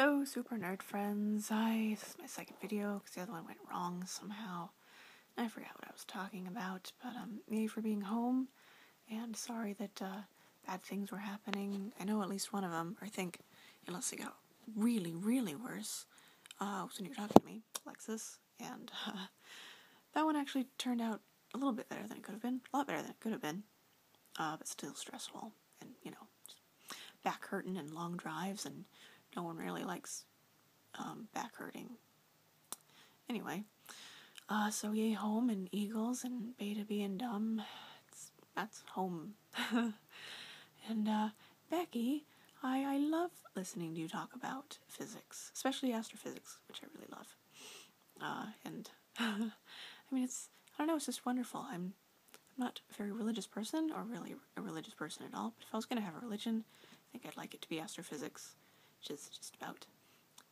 Hello, super nerd friends. This is my second video because the other one went wrong somehow. I forgot what I was talking about, but yay for being home, and sorry that bad things were happening. I know at least one of them, or I think, unless it got really, really worse, was when you were talking to me, Alexis, and that one actually turned out a little bit better than it could have been, a lot better than it could have been, but still stressful, and, back hurting and long drives, and no one really likes back hurting. Anyway, so yay home and Eagles and Beta being dumb. That's home. And Becky, I love listening to you talk about physics, especially astrophysics, which I really love. And I mean, I don't know, it's just wonderful. I'm not a very religious person, or really a religious person at all, but if I was going to have a religion, I think I'd like it to be astrophysics, which is just about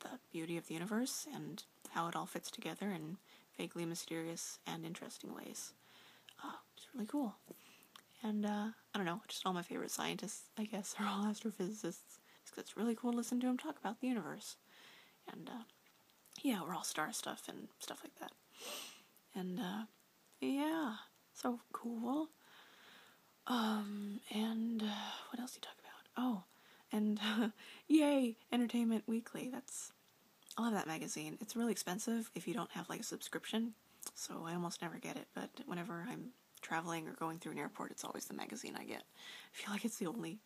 the beauty of the universe and how it all fits together in vaguely mysterious and interesting ways. It's really cool. And, I don't know, just all my favorite scientists, I guess, are all astrophysicists, because it's really cool to listen to them talk about the universe. And, yeah, we're all star stuff and stuff like that. And, yeah, so cool. And, what else do you talk about? Oh, and, yay, Entertainment Weekly. I love that magazine. It's really expensive if you don't have, like, a subscription, so I almost never get it, but whenever I'm traveling or going through an airport, it's always the magazine I get. I feel like it's the only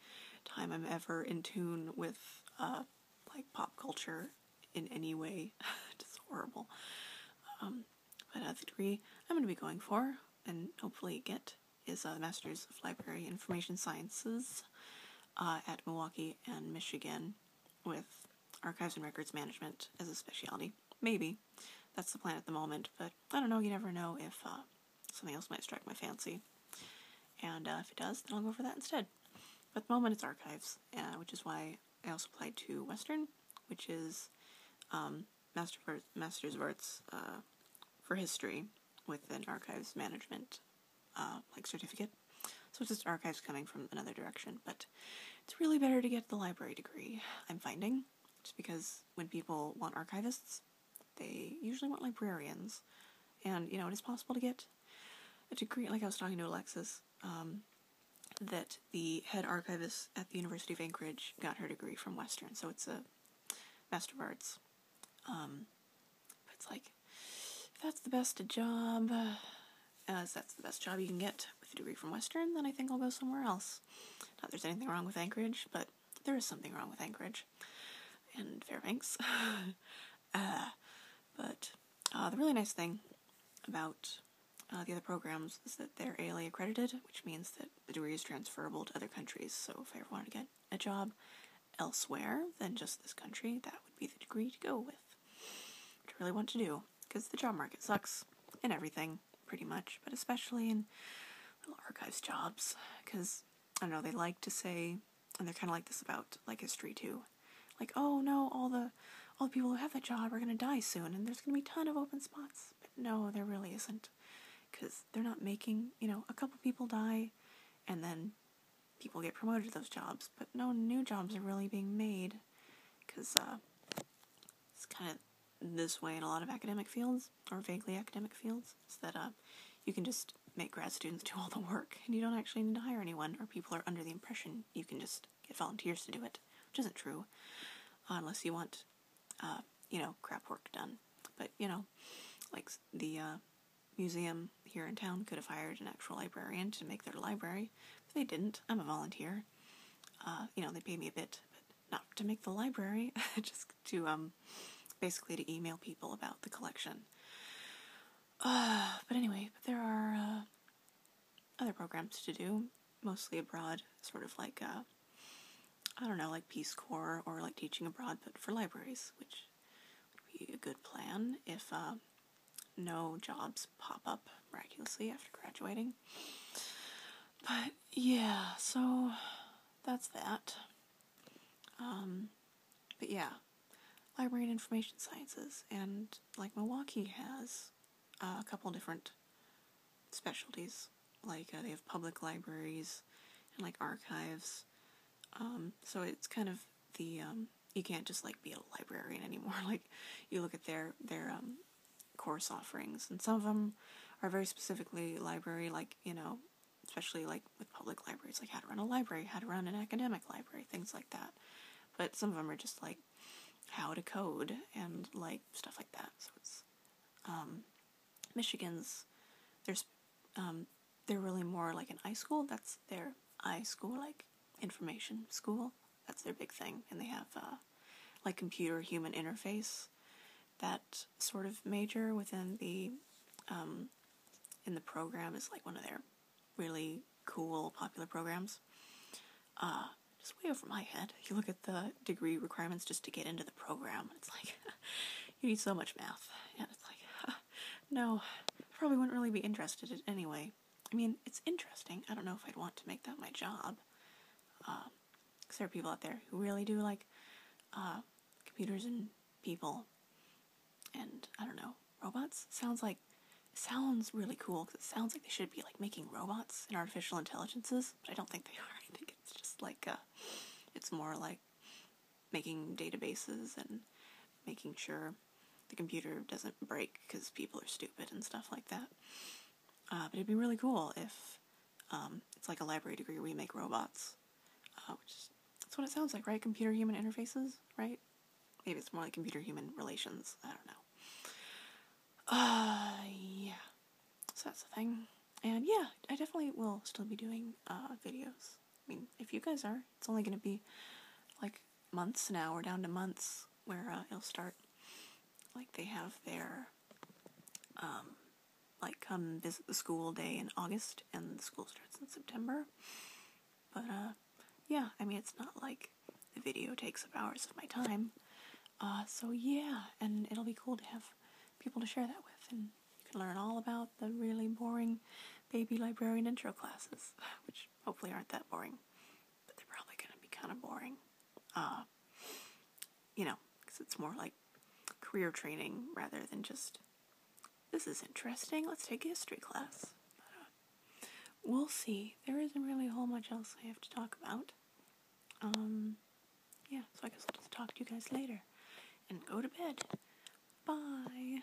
time I'm ever in tune with, like, pop culture in any way. It's horrible. But the degree I'm going to be going for, and hopefully get, is the Master's of Library Information Sciences at Milwaukee and Michigan, with Archives and Records Management as a specialty. Maybe. That's the plan at the moment, but I don't know, you never know if something else might strike my fancy. And if it does, then I'll go for that instead. But at the moment it's Archives, which is why I also applied to Western, which is Master's of Arts for History with an Archives Management certificate. So it's just archives coming from another direction, but it's really better to get the library degree, I'm finding, just because when people want archivists, they usually want librarians, and, it is possible to get a degree. Like I was talking to Alexis, that the head archivist at the University of Anchorage got her degree from Western, so it's a Master of Arts. But it's like, if that's the best job, as that's the best job you can get with a degree from Western, then I think I'll go somewhere else. Not that there's anything wrong with Anchorage, but there is something wrong with Anchorage and Fairbanks. But the really nice thing about the other programs is that they're ALA accredited, which means that the degree is transferable to other countries. So if I ever want to get a job elsewhere than just this country, that would be the degree to go with, which I really want to do, because the job market sucks in everything, pretty much, but especially in little archives jobs, because, I don't know, they like to say, and they're kind of like this about, like, history too, like, oh no, all the people who have that job are going to die soon, and there's going to be a ton of open spots. But no, there really isn't, because they're not making, a couple people die, and then people get promoted to those jobs, but no new jobs are really being made, because it's kind of this way in a lot of academic fields, or vaguely academic fields, is that you can just make grad students do all the work, and you don't actually need to hire anyone, or people are under the impression you can just get volunteers to do it, which isn't true, unless you want crap work done. But, like the museum here in town could have hired an actual librarian to make their library, but they didn't. I'm a volunteer. They pay me a bit, but not to make the library, just to, basically to email people about the collection. But anyway, there are other programs to do, mostly abroad, sort of like, I don't know, like Peace Corps, or like teaching abroad, but for libraries, which would be a good plan if no jobs pop up miraculously after graduating. But yeah, so that's that. But yeah, library and information sciences, and like Milwaukee has a couple different specialties, like they have public libraries and like archives, so it's kind of the you can't just, like, be a librarian anymore. Like, you look at their course offerings, and some of them are very specifically library, like, you know, especially, like, with public libraries, like how to run a library, how to run an academic library, things like that. But some of them are just, like, how to code and, like, stuff like that. So it's, Michigan's, there's, they're really more like an iSchool. That's their iSchool, like, information school. That's their big thing. And they have, like, computer-human interface, that sort of major within the, in the program is, like, one of their really cool, popular programs. Just way over my head. You look at the degree requirements just to get into the program, and it's like, you need so much math. And it's like, no, I probably wouldn't really be interested in it anyway. I mean, it's interesting. I don't know if I'd want to make that my job. Because there are people out there who really do like computers and people. And, I don't know, robots? Sounds really cool, because it sounds like they should be, like, making robots and artificial intelligences, but I don't think they are. I think it's just, like, it's more like making databases and making sure the computer doesn't break because people are stupid and stuff like that. But it'd be really cool if it's like a library degree where you make robots, that's what it sounds like, right? Computer-human interfaces, right? Maybe it's more like computer-human relations. I don't know. Yeah. So that's the thing. And yeah, I definitely will still be doing videos. I mean, if you guys are, it's only going to be like months now. We're down to months where it'll start. Like, they have their, like, come visit the school day in August, and the school starts in September. But, yeah, I mean, it's not like the video takes up hours of my time. So yeah, and it'll be cool to have people to share that with, and you can learn all about the really boring baby librarian intro classes, which hopefully aren't that boring, but they're probably going to be kind of boring. You know, because it's more like career training rather than just, this is interesting, let's take a history class. But, we'll see. There isn't really a whole much else I have to talk about. Yeah, so I guess I'll just talk to you guys later and go to bed. Bye.